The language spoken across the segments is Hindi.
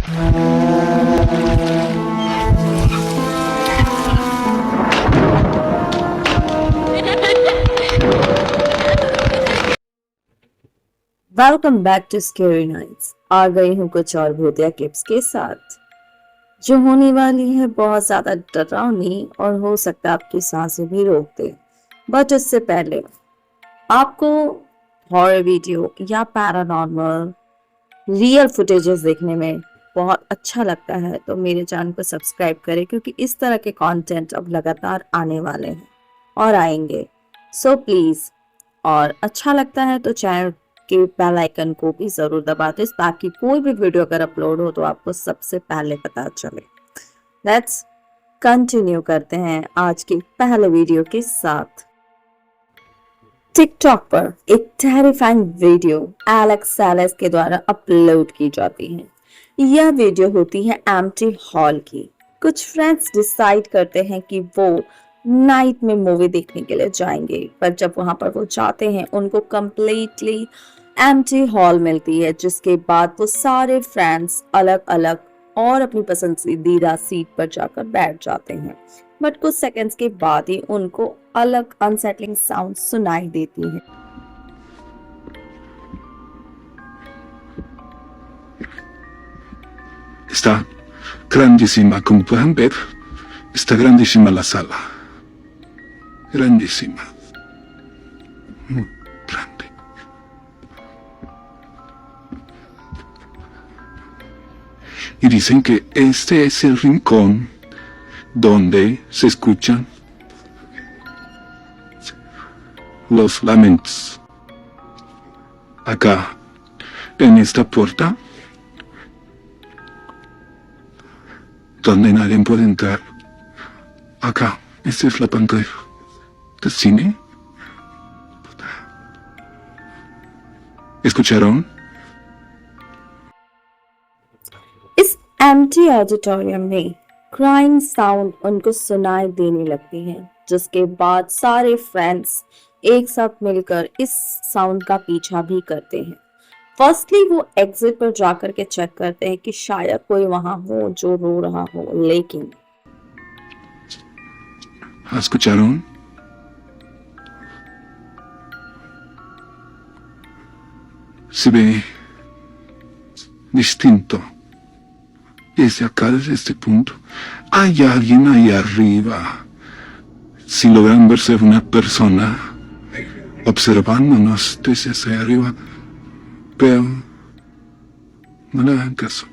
Welcome back to scary nights. आ गई हूँ कुछ और भूतिया क्लिप्स के साथ जो होने वाली है बहुत ज्यादा डरावनी और हो सकता है आपकी सांसें भी रोक दे। बट उससे पहले आपको हॉरर वीडियो या पैरानॉर्मल रियल फुटेजेस देखने में बहुत अच्छा लगता है तो मेरे चैनल को सब्सक्राइब करें, क्योंकि इस तरह के कंटेंट अब लगातार आने वाले हैं और आएंगे। सो प्लीज, और अच्छा लगता है तो चैनल के बेल आइकन को भी जरूर दबा दें ताकि कोई भी वीडियो अगर अपलोड हो तो आपको सबसे पहले पता चले। लेट्स कंटिन्यू करते हैं आज की पहले वीडियो के साथ। टिकटॉक पर एक टेरिफाइंग वीडियो एलेक्स सैलेस के द्वारा अपलोड की जाती है। यह वीडियो होती है एम्प्टी हॉल की। कुछ फ्रेंड्स डिसाइड करते हैं कि वो नाइट में मूवी देखने के लिए जाएंगे, पर जब वहां पर वो जाते हैं उनको कंप्लीटली एम्प्टी हॉल मिलती है, जिसके बाद वो सारे फ्रेंड्स अलग अलग और अपनी पसंदीदा सीट पर जाकर बैठ जाते हैं। बट कुछ सेकंड्स के बाद ही उनको अलग अनसेटलिंग साउंड सुनाई देती है। Está grandísima, como pueden ver, está grandísima la sala. Grandísima. Muy grande. Y dicen que este es el rincón donde se escuchan los lamentos. Acá, en esta puerta, donde nadie puede entrar. Acá, esta es la pantalla del cine. ¿Escucharon? इस एम्प्टी ऑडिटोरियम में क्राइंग साउंड उनको सुनाई देने लगती है, जिसके बाद सारे फ्रेंड्स एक साथ मिलकर इस साउंड का पीछा भी करते हैं। फर्स्टली वो एग्जिट पर जाकर के चेक करते हैं कि शायद कोई वहां हो जो रो रहा हो, लेकिन ¿Escucharon? Se ve distinto. Desde acá, desde este punto, hay alguien ahí arriba. Si logran verse una persona observándonos desde hacia arriba, pero no le hagan caso.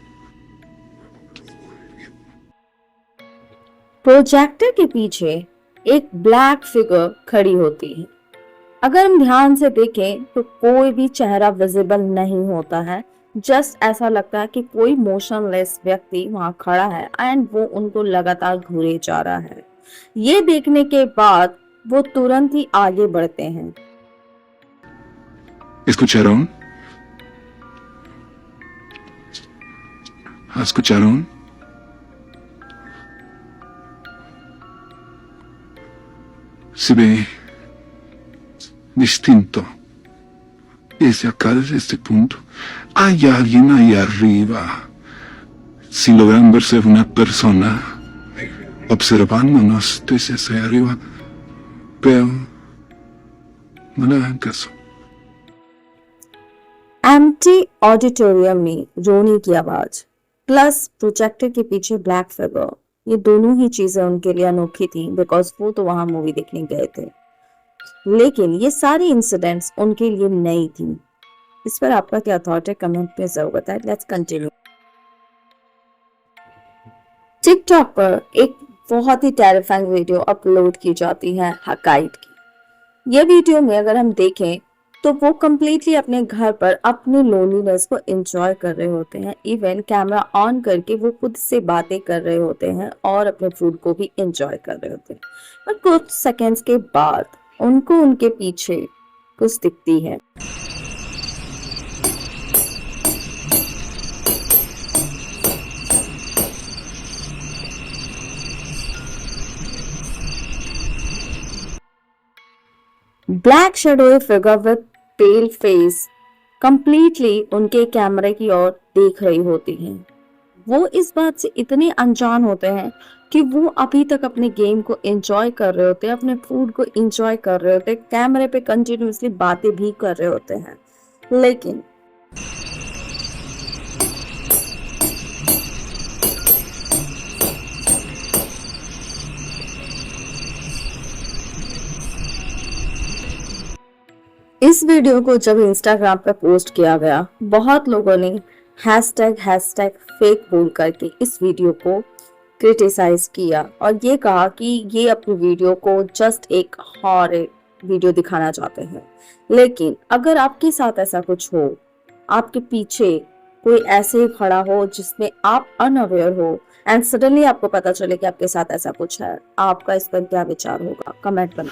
Projector के पीछे एक ब्लैक फिगर खड़ी होती है। अगर हम ध्यान से देखें तो कोई भी चेहरा विजिबल नहीं होता है। जस्ट ऐसा लगता है कि कोई मोशनलेस व्यक्ति वहां खड़ा है एंड वो उनको लगातार घूरे जा रहा है। ये देखने के बाद वो तुरंत ही आगे बढ़ते हैं। ¿Escucharon? ¿Escucharon? Se ve distinto. Desde acá, desde este punto, hay alguien ahí arriba. Si logran verse una persona observándonos desde hacia arriba, pero no le hagan caso. Empty auditorium में रोने की आवाज प्लस प्रोजेक्टर के पीछे ब्लैक फिगर, ये दोनों ही चीजें उनके लिए अनोखी थी बिकॉज वो तो वहां मूवी देखने गए थे, लेकिन ये सारी इंसिडेंट्स उनके लिए नई थी। इस पर आपका क्या थॉट है कमेंट में जरूर बताएं। Let's continue. टिकटॉक पर एक बहुत ही टेरिफाइंग वीडियो अपलोड की जाती है हकाइट की। ये वीडियो में अगर हम देखें तो वो कम्प्लीटली अपने घर पर अपनी लोनलीनेस को एंजॉय कर रहे होते हैं। इवन कैमरा ऑन करके वो खुद से बातें कर रहे होते हैं और अपने फूड को भी एंजॉय कर रहे होते हैं। पर कुछ सेकंड्स के बाद उनको उनके पीछे कुछ दिखती है। Black shadowy figure with pale face completely उनके कैमरे की ओर देख रही होती है। वो इस बात से इतने अनजान होते हैं कि वो अभी तक अपने गेम को एंजॉय कर रहे होते हैं, अपने फूड को एंजॉय कर रहे होते हैं, कैमरे पे कंटिन्यूअसली बातें भी कर रहे होते हैं। लेकिन इस वीडियो को जब इंस्टाग्राम पे पोस्ट किया गया, बहुत लोगों ने हैशटैग फेक बोल करके इस वीडियो को क्रिटिसाइज किया और ये कहा कि ये अपनी वीडियो को जस्ट एक हॉरर वीडियो दिखाना चाहते हैं। लेकिन अगर आपके साथ ऐसा कुछ हो, आपके पीछे कोई ऐसे ही खड़ा हो जिसमें आप अनअवेयर हो एंड सडनली आपको पता चले कि आपके साथ ऐसा कुछ है, आपका इस पर क्या विचार होगा? कमेंट बना।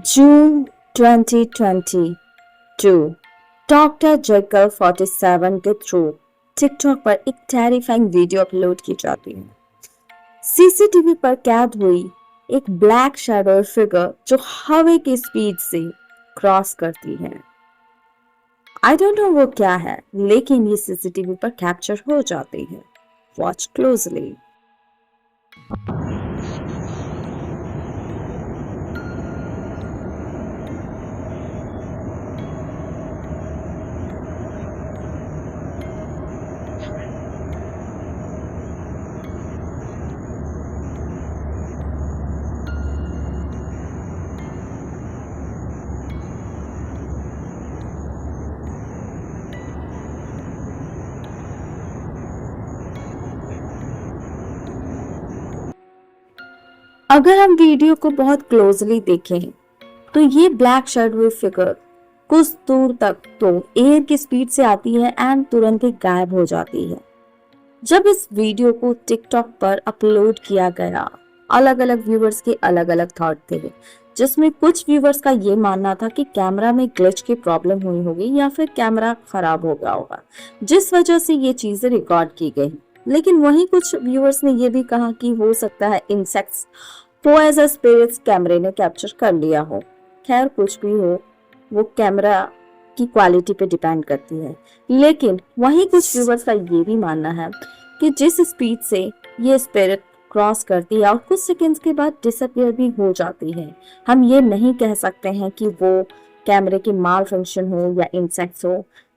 जून 2022 डॉक्टर जेकल 47 के थ्रू टिकटॉक पर एक टेरिफाइंग वीडियो अपलोड की जाती है। सीसीटीवी पर कैद हुई एक ब्लैक शैडो फिगर जो हवा की स्पीड से क्रॉस करती है। आई डोंट नो वो क्या है, लेकिन ये सीसीटीवी पर कैप्चर हो जाती है। Watch closely. अगर हम वीडियो को बहुत क्लोजली देखें तो ये ब्लैक शैडो फिगर कुछ दूर तक तो एयर की स्पीड से आती है एंड तुरंत ही गायब हो जाती है। जब इस वीडियो को टिकटॉक पर अपलोड किया गया, अलग अलग व्यूवर्स के अलग अलग थॉट थे, जिसमें कुछ व्यूवर्स का ये मानना था कि कैमरा में ग्लिच की प्रॉब्लम हुई होगी या फिर कैमरा खराब हो गया होगा, जिस वजह से ये चीजें रिकॉर्ड की गई। लेकिन वहीं कुछ व्यूवर्स ने ये भी कहा कि हो सकता है इंसेक्ट्स को एज अ स्पिरिट्स कैमरे ने कैप्चर कर लिया हो। खैर कुछ भी हो, वो कैमरा की क्वालिटी पे डिपेंड करती है। लेकिन वहीं कुछ व्यूवर्स का ये भी मानना है कि जिस स्पीड से ये स्पिरिट क्रॉस करती है और कुछ सेकंड्स के बाद डिसअपियर भी हो जाती है, हम ये नहीं कह सकते हैं कि वो कैमरे की माल फंक्शन हो या इंसेक्ट्स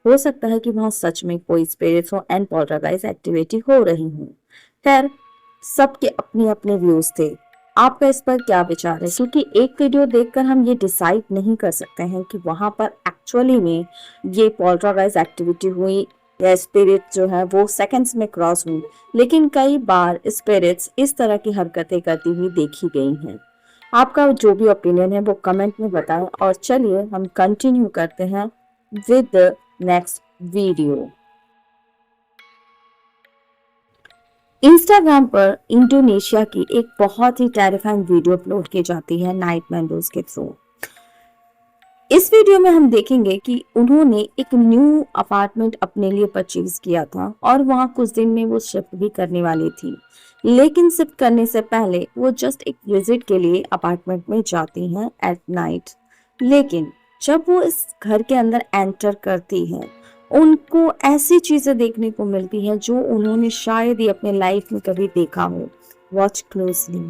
हो सकता है कि वहाँ सच में कोई स्पिरिट्स हो एंड पोल्टरगाइस्ट एक्टिविटी हो रही हो। खैर सबके अपने अपने व्यूज थे, आपका इस पर क्या विचार है? क्योंकि एक वीडियो देखकर हम ये डिसाइड नहीं कर सकते हैं कि वहां पर एक्चुअली में ये पोल्टरगाइस्ट एक्टिविटी हुई या स्पिरिट जो है वो सेकंड्स में क्रॉस हुई। लेकिन कई बार स्पिरिट्स इस तरह की हरकतें करती हुई देखी गई हैं। आपका जो भी ओपिनियन है वो कमेंट में बताएं और चलिए हम कंटिन्यू करते हैं with the next video. Instagram पर इंडोनेशिया की एक बहुत ही टेरिफाइंग वीडियो अपलोड की जाती है नाइट मैंडोज के थ्रू। इस वीडियो में हम देखेंगे कि उन्होंने एक न्यू अपार्टमेंट अपने लिए परचेज किया था और वहां कुछ दिन में वो शिफ्ट भी करने वाली थी। लेकिन शिफ्ट करने से पहले वो जस्ट एक विजिट के लिए अपार्टमेंट में जाती हैं एट नाइट। लेकिन जब वो इस घर के अंदर एंटर करती हैं, उनको ऐसी चीजें देखने को मिलती हैं जो उन्होंने शायद ही अपने लाइफ में कभी देखा हो। Watch closely.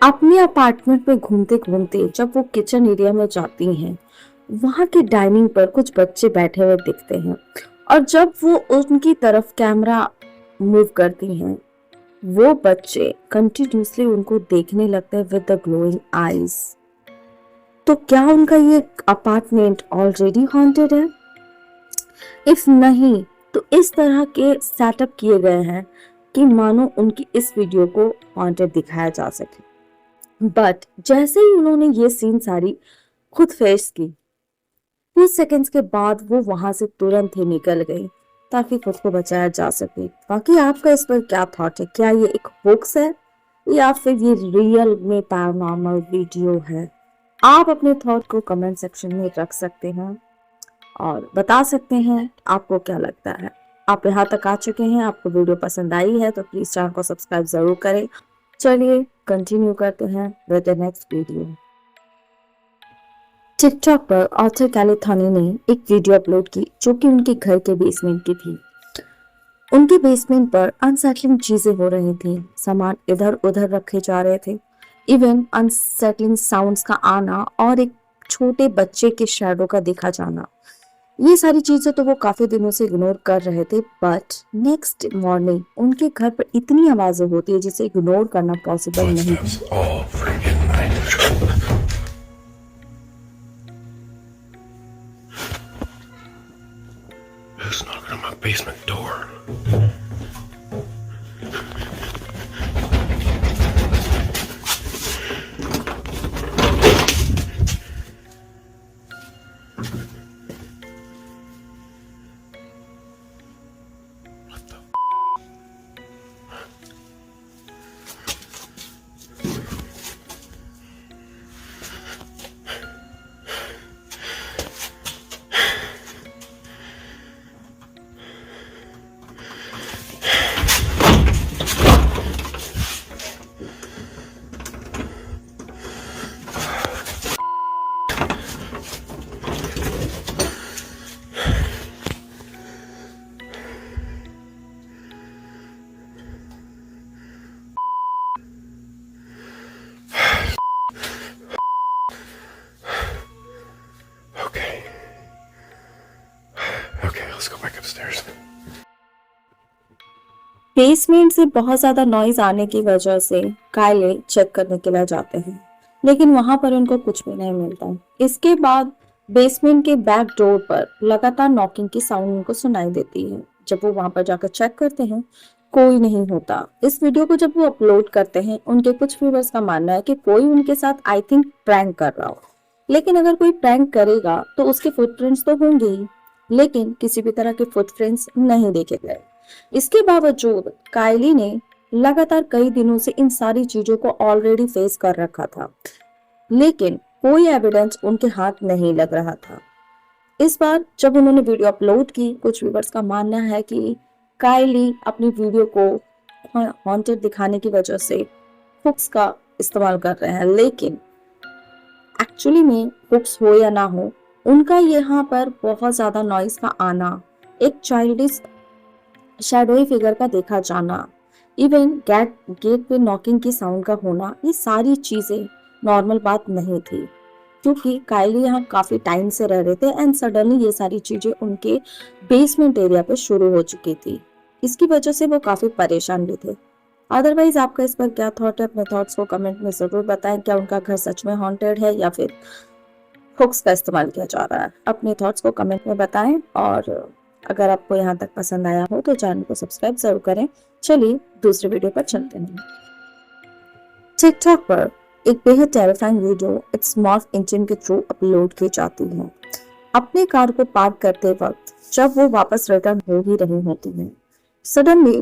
अपने अपार्टमेंट में घूमते घूमते जब वो किचन एरिया में जाती हैं, वहां के डाइनिंग पर कुछ बच्चे बैठे हुए दिखते हैं और जब वो उनकी तरफ कैमरा मूव करती हैं, वो बच्चे कंटिन्यूसली उनको देखने लगते हैं विद द ग्लोइंग आईज। तो क्या उनका ये अपार्टमेंट ऑलरेडी हॉन्टेड है? इफ नहीं तो इस तरह के सेटअप किए गए हैं कि मानो उनकी इस वीडियो को हॉन्टेड दिखाया जा सके। बट जैसे ही उन्होंने ये सीन सारी खुद फेस की, कुछ सेकंड्स के बाद वो वहां से तुरंत ही निकल गई ताकि खुद को बचाया जा सके। बाकी आपका इस पर क्या थॉट है? क्या ये एक होक्स है या फिर ये रियल में पैरानॉर्मल वीडियो है। आप अपने थॉट को कमेंट सेक्शन में रख सकते हैं और बता सकते हैं आपको क्या लगता है। आप यहाँ तक आ चुके हैं, आपको वीडियो पसंद आई है तो प्लीज चैनल को सब्सक्राइब जरूर करें। चलिए कंटिन्यू करते हैं with the next video. TikTok पर ऑथर कैलिथॉनी ने एक वीडियो अपलोड की जो कि उनके घर के बेसमेंट की थी। उनके बेसमेंट पर अनसेटलिंग चीजें हो रही थी, सामान इधर उधर रखे जा रहे थे, इवन अनसेटलिंग साउंड्स का आना और एक छोटे बच्चे के शैडो का देखा जाना। ये सारी चीजें तो वो काफी दिनों से इग्नोर कर रहे थे, बट नेक्स्ट मॉर्निंग उनके घर पर इतनी आवाजें होती है जिसे इग्नोर करना पॉसिबल नहीं है। Footsteps all freaking night. Who's knocking on my basement door? Okay. Okay, let's go back upstairs. Basement से बहुत ज्यादा नॉइज आने की वजह से कायले चेक करने के लिए जाते हैं, लेकिन वहां पर उनको कुछ भी नहीं मिलता। इसके बाद बेसमेंट के बैक डोर पर लगातार नॉकिंग की साउंड उनको सुनाई देती है। जब वो वहां पर जाकर चेक करते हैं, कोई नहीं होता। इस वीडियो को जब वो अपलोड करते हैं, उनके कुछ व्यूअर्स का मानना है कि कोई उनके साथ आई थिंक प्रैंक कर रहा हो, लेकिन अगर कोई प्रैंक करेगा तो उसके फुटप्रिंट्स तो होंगे ही, लेकिन किसी भी तरह के फुटप्रिंट्स नहीं देखे गए। इसके बावजूद कायली ने लगातार कई दिनों से इन सारी चीजों को ऑलरेडी फेस कर रखा था, लेकिन कोई एविडेंस उनके हाथ नहीं लग रहा था। इस बार जब उन्होंने वीडियो अपलोड की, कुछ व्यूअर्स का मानना है कि कायली अपनी वीडियो को हॉन्टेड दिखाने की वजह से हुक्स का इस्तेमाल कर रहे हैं, लेकिन एक्चुअली में हुक्स हो या ना हो, उनका यहाँ पर बहुत ज्यादा नॉइज का आना, एक चाइल्डिश शैडोई फिगर का देखा जाना, इवन गेट पे नॉकिंग की साउंड का होना, ये सारी चीजें नॉर्मल बात नहीं थी, क्योंकि कायली यहाँ काफी टाइम से रह रहे थे एंड सडनली ये सारी चीजें उनके बेसमेंट एरिया पे शुरू हो चुकी थी। इसकी वजह से वो काफी परेशान भी थे। अदरवाइज आपका इस पर क्या थॉट है, अपने थॉट्स को कमेंट में जरूर बताएं। क्या उनका घर सच में हॉन्टेड है या फिर हुक्स का इस्तेमाल किया जा रहा है? अपने थॉट्स को कमेंट में बताएं, और अगर आपको यहाँ तक पसंद आया हो तो चैनल को सब्सक्राइब जरूर करें। चलिए दूसरे वीडियो पर चलते हैं। टिकटॉक पर एक बेहद टेरिफाइंग वीडियो एक स्मार्ट इंजन के थ्रू अपलोड की जाती है। अपने कार को पार्क करते वक्त जब वो वापस रिटर्न हो ही रही होती है, सडनली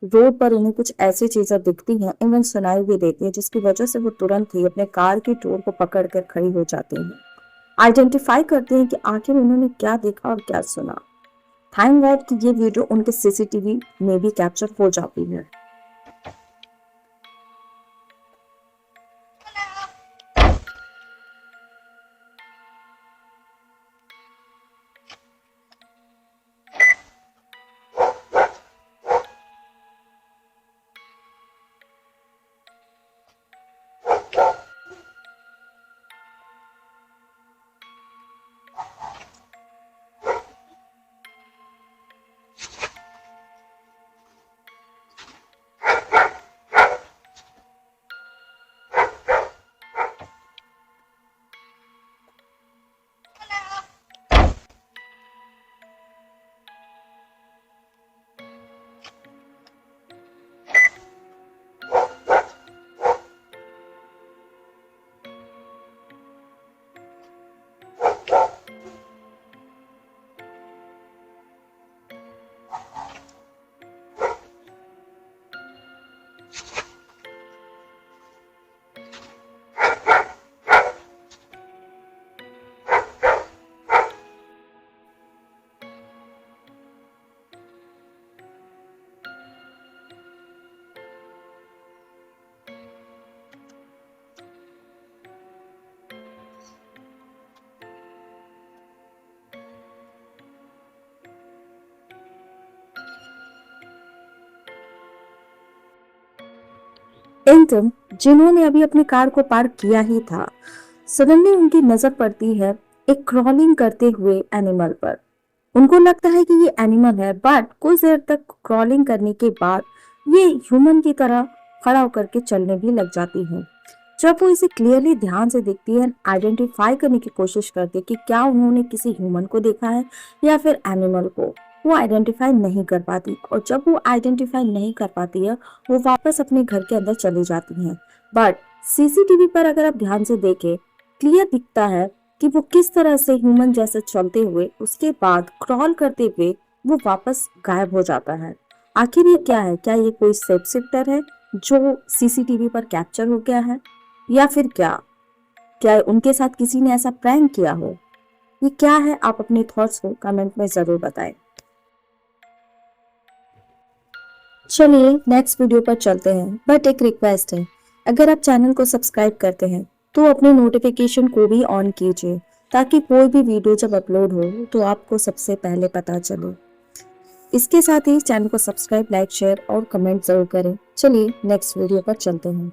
रोड पर उन्हें कुछ ऐसी चीजें दिखती हैं, इवन सुनाई भी देती है, जिसकी वजह से वो तुरंत ही अपने कार की डोर को पकड़ कर खड़ी हो जाती हैं। आइडेंटिफाई करते हैं कि आखिर उन्होंने क्या देखा और क्या सुना। थैंक गॉड कि ये वीडियो उनके सीसीटीवी में भी कैप्चर हो जाती है। इंटम, जिन्होंने अभी अपनी कार को पार्क किया ही था, सडनली उनकी नजर पड़ती है एक क्रॉलिंग करते हुए एनिमल पर। उनको लगता है कि ये एनिमल है, बट कुछ देर तक क्रॉलिंग करने के बाद ये ह्यूमन की तरह खड़ा होकर के चलने भी लग जाती है। जब वो इसे क्लियरली ध्यान से देखती है, आइडेंटिफाई करने की कोशिश करती है कि क्या उन्होंने किसी ह्यूमन को देखा है या फिर एनिमल को, वो आइडेंटिफाई नहीं कर पाती। और जब वो आइडेंटिफाई नहीं कर पाती है, वो वापस अपने घर के अंदर चली जाती हैं। बट सीसीटीवी पर अगर आप ध्यान से देखें, क्लियर दिखता है कि वो किस तरह से ह्यूमन जैसे चलते हुए, उसके बाद क्रॉल करते हुए वो वापस गायब हो जाता है। आखिर ये क्या है? क्या ये कोई शेप शिफ्टर है जो सीसीटीवी पर कैप्चर हो गया है, या फिर क्या क्या उनके साथ किसी ने ऐसा प्रैंक किया हो? ये क्या है? आप अपने थॉट्स को कमेंट में जरूर बताएं। चलिए नेक्स्ट वीडियो पर चलते हैं, बट एक रिक्वेस्ट है, अगर आप चैनल को सब्सक्राइब करते हैं तो अपने नोटिफिकेशन को भी ऑन कीजिए, ताकि कोई भी वीडियो जब अपलोड हो तो आपको सबसे पहले पता चले। इसके साथ ही चैनल को सब्सक्राइब, लाइक, शेयर और कमेंट जरूर करें। चलिए नेक्स्ट वीडियो पर चलते हैं।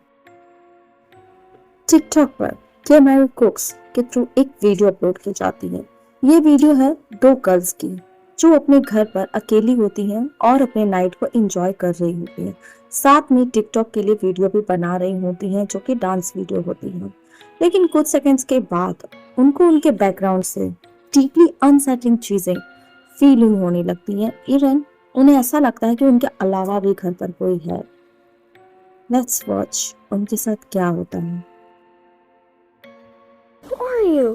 टिकटॉक पर केमरी कुक्स के थ्रू एक वीडियो अपलोड की जाती है। ये वीडियो है 2 गर्ल्स की जो अपने घर पर अकेली होती हैं और अपने नाइट को एंजॉय कर रही होती हैं। साथ में टिकटॉक के लिए वीडियो भी बना रही होती हैं, जो कि डांस वीडियो होती है। लेकिन कुछ सेकंड्स के बाद उनको उनके बैकग्राउंड से डीपली अनसेटलिंग चीजें फीलिंग होने लगती हैं। इवन उन्हें ऐसा लगता है कि उनके अलावा भी घर पर कोई है। लेट्स वॉच उनके साथ क्या होता है। Who are you?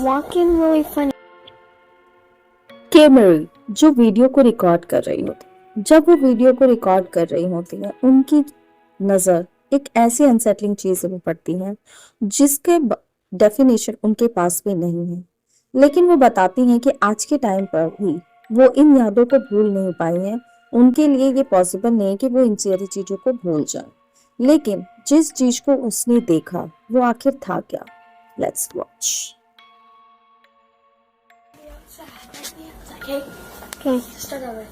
Walking really funny. केमरी जो वीडियो को रिकॉर्ड कर रही होती, जब वो वीडियो को रिकॉर्ड कर रही होती है, उनकी नजर एक ऐसी अनसेटलिंग चीज में पड़ती है जिसके डेफिनेशन उनके पास भी नहीं है। लेकिन वो बताती हैं कि आज के टाइम पर भी वो इन यादों को भूल नहीं पाई हैं। उनके लिए ये पॉसिबल नहीं है कि वो इन सारी चीजों को भूल जाए। लेकिन जिस चीज को उसने देखा वो आखिर था क्या? Let's watch. Okay. Okay. Start over.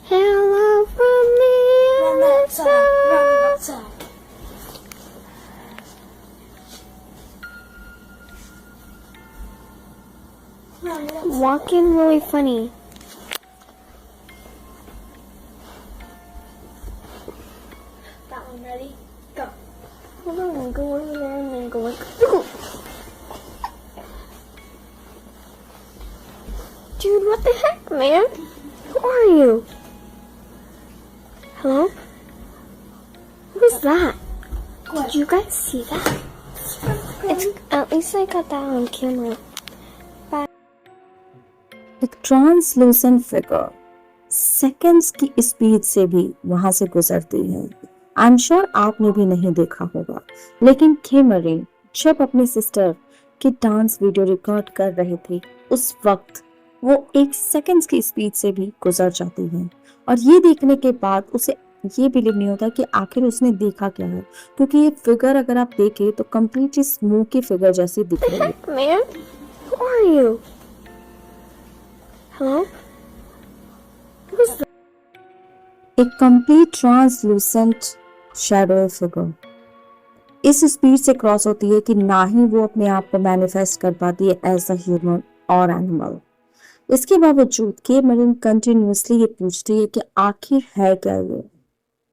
Hello from the other side. Run outside. Walking really funny. That one ready? Go. Hold on, go over there and then go like. Dude, what the heck, man? Who are you? Hello? Who's that? Did you guys see that? It's, at least I got that on camera. एक ट्रांसलूसेंट फिगर सेकंड्स की स्पीड से भी वहां से गुजरती है। आई एम श्योर आपने भी नहीं देखा होगा, लेकिन केमरी जब अपनी सिस्टर की डांस वीडियो रिकॉर्ड कर रही थी, उस वक्त वो 1 सेकंड्स की स्पीड से भी गुजर जाती है। और ये देखने के बाद उसे ये बिलीव नहीं होता कि आखिर उसने देखा क्या है, क्योंकि ये फिगर अगर आप देखें तो कंप्लीटली स्मोकी फिगर जैसी दिख रही है। Man, who are you? Hello? Who's that? एक कंप्लीट ट्रांसलूसेंट शैडो फिगर इस स्पीड से क्रॉस होती है कि ना ही वो अपने आप को मैनिफेस्ट कर पाती है एज अ ह्यूमन और एनिमल। इसके बावजूद केमरी कंटिन्यूअसली ये पूछती है कि आखिर है क्या ये,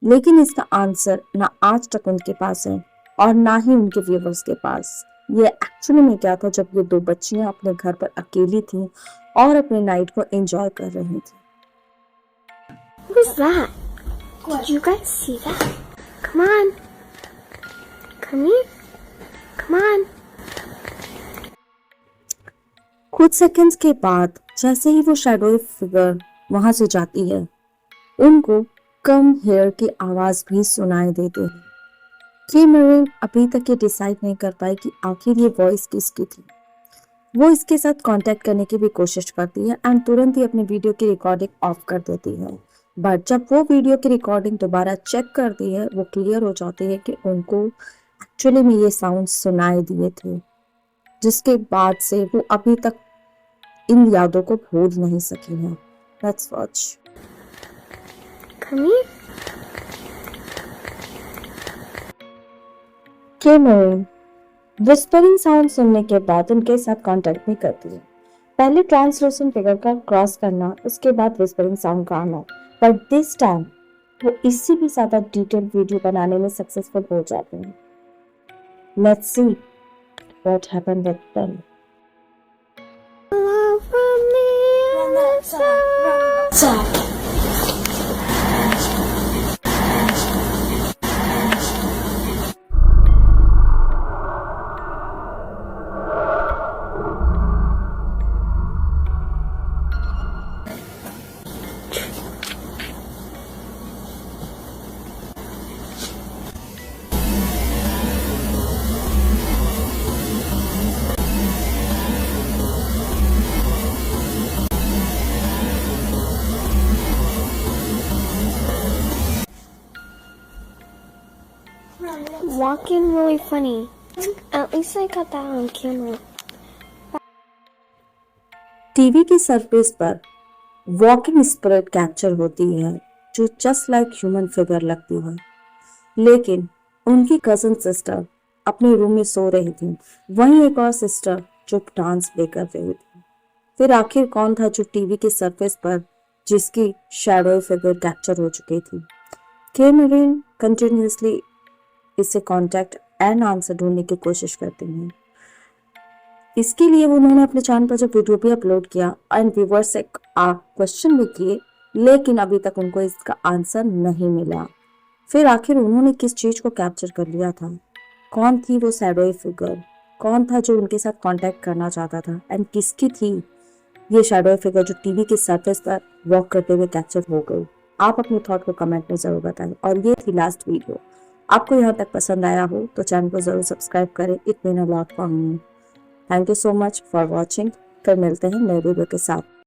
लेकिन इसका आंसर ना आज तक उनके पास है और ना ही उनके व्यूअर्स के पास। ये एक्चुअली में क्या था जब ये 2 बच्चियां अपने घर पर अकेली थी और अपने नाइट को एंजॉय कर रही थी। Who's that? Did you guys see that? Come on. Come here. Come on. कुछ सेकंड्स के बाद जैसे ही वो शैडो फिगर वहां से जाती है, उनको कम हेयर की आवाज भी सुनाई देती है। केमरी अभी तक ये डिसाइड नहीं कर पाई कि आखिर ये वॉइस किसकी थी। वो इसके साथ कांटेक्ट करने की भी कोशिश करती है एंड तुरंत ही अपनी वीडियो की रिकॉर्डिंग ऑफ कर देती है। बट जब वो वीडियो की रिकॉर्डिंग दोबारा चेक करती है, वो क्लियर हो जाती है कि उनको एक्चुअली में ये साउंड सुनाई दिए थे, जिसके बाद से वो अभी तक इन यादों को भूल नहीं सकी है। Let's watch. Come here. Cameron whispering sound सुनने के बाद उनके साथ कांटेक्ट नहीं करती है। पहले ट्रांसलूसेंट फिगर का क्रॉस करना, उसके बाद विस्परिंग साउंड का आना, बट दिस टाइम वो इससे भी ज्यादा डिटेल्ड वीडियो बनाने में सक्सेसफुल हो जाते हैं। Let's see what happened with them. Hello from the other side. Walking really funny. At least I got that on camera. TV की सरफेस पर वॉकिंग स्पिरिट कैप्चर होती है जो जस्ट लाइक ह्यूमन फिगर लगती है, लेकिन उनकी कजन सिस्टर अपने रूम में सो रही थी, वहीं एक और सिस्टर जो डांस प्ले कर रही थी। फिर आखिर कौन था जो टीवी के सरफेस पर जिसकी शैडो फिगर कैप्चर हो चुकी थी? कैमरन कंटिन्यूसली इससे कांटेक्ट एंड आंसर ढूंढने की कोशिश करते हैं। इसके लिए उन्होंने अपने चैनल पर जो वीडियो भी अपलोड किया एंड व्यूअर्स से क्वेश्चन भी किए, लेकिन अभी तक उनको इसका आंसर नहीं मिला। फिर आखिर उन्होंने किस चीज को कैप्चर कर लिया था? कौन थी वो शैडो फिगर? कौन था जो उनके साथ कांटेक्ट करना चाहता था? एंड किसकी थी ये शैडो फिगर जो टीवी के सरफेस पर वॉक करते हुए कैप्चर हो गई? आप अपने थॉट को कमेंट में जरूर बताएं। और ये थी लास्ट वीडियो। आपको यहाँ तक पसंद आया हो तो चैनल को जरूर सब्सक्राइब करें। It mean a lot for me. Thank you so much for watching. फिर मिलते हैं नए वीडियो के साथ।